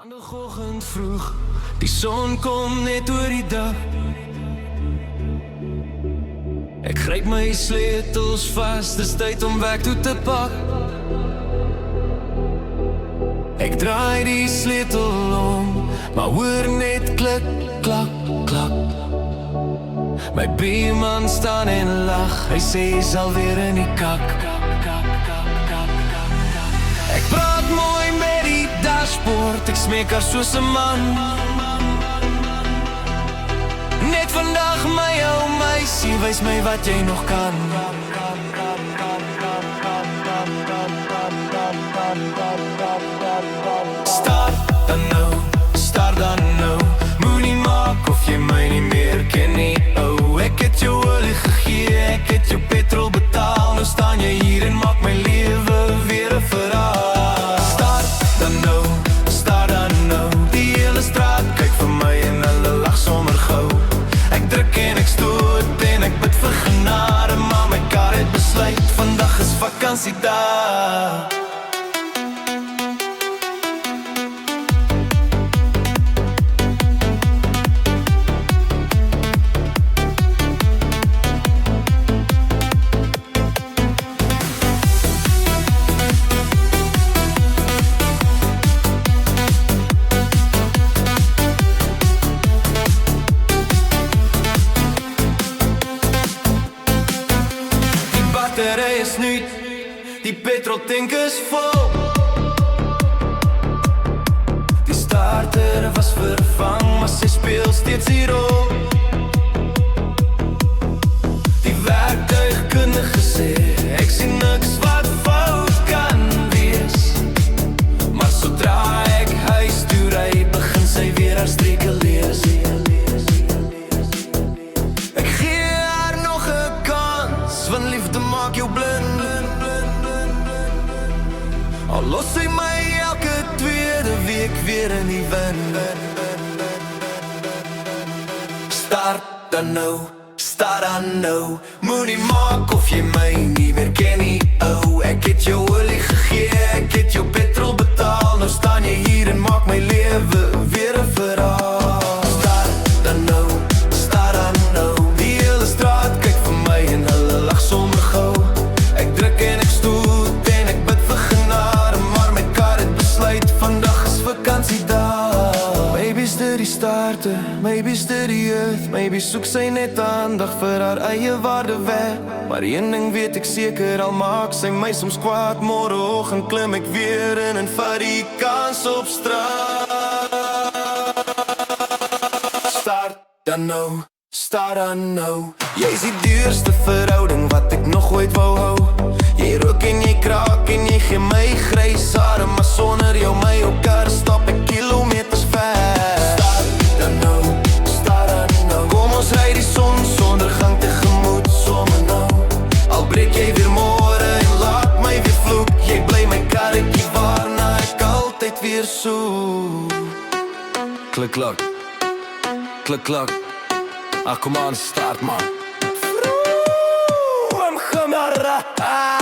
Maandagoggend vroeg, die son kom net oor die dag. Ek gryp my sleutels vas, dis tyd om werk toe te pak. Ek draai die sleutel om, maar hoor net klik, klak, klak. My buurman staan en lag, hy sê hy's alweer in die kak. Ek praat mooi met die dashboard, ek smeek haar soos 'n man. Net vandag my ou meisie, wys my wat jy nog kan. Start dan nou, moenie maak of jy my nie meer ken nie. Oh, ek het jou olie gegee, ek het jou petrol betaal. Nou staan jy hier en maak my lewe weer 'n verhaal. Start dan nou, die hele straat kyk vir my en hulle lag sommer gou. Ek druk en ek stoot en ek bid vir genade, maar my kar het besluit, vandag is vakansiedag. Battery is nuut, die petroltank is vol. Die starter was vervang, maar sy speel steeds die rol. Die werktuigkundige sê, ek sien niks wat fout kan wees. Maar sodra ek huis toe ry, begin sy weer haar streke lees. Ek gee haar nog 'n kans, want liefde maak jou blind. Al los sy my elke tweede week weer in die wind. Start dan nou, moenie maak of jy my nie meer ken nie. Oh, ek het jou olie gegee, ek het jou petrol betaal. Nou staan jy hier en maak my lewe weer 'n verhaal. Start dan nou, die hele straat kyk vir my en hulle lag sommer gou. Ek druk en ek stoot en ek bid vir genade, maar my kar het besluit, vandag is vakansiedag. Maybe is dit die starter, maybe is dit die earth, maybe soek sy net aandag vir haar eie waarde weg. Maar een ding weet ek seker, al maak sy my soms kwaad, môreoggend klim ek weer in en vat die kans op straat. Start dan nou, jy is die duurste verhouding wat ek nog ooit wou hou. Jy rook en jy kraak en jy gee my grys hare, maar sonder jou my op kar stap ek kilometers ver. Start dan nou, kom ons ry die son sonder gang tegemoet sommer nou. Al breek jy weer môre en laat my weer vloek, jy bly my karretjie waarna ek altyd weer soek. Klik klak, klik klak. Kom aan, start man. Vroom, gemara.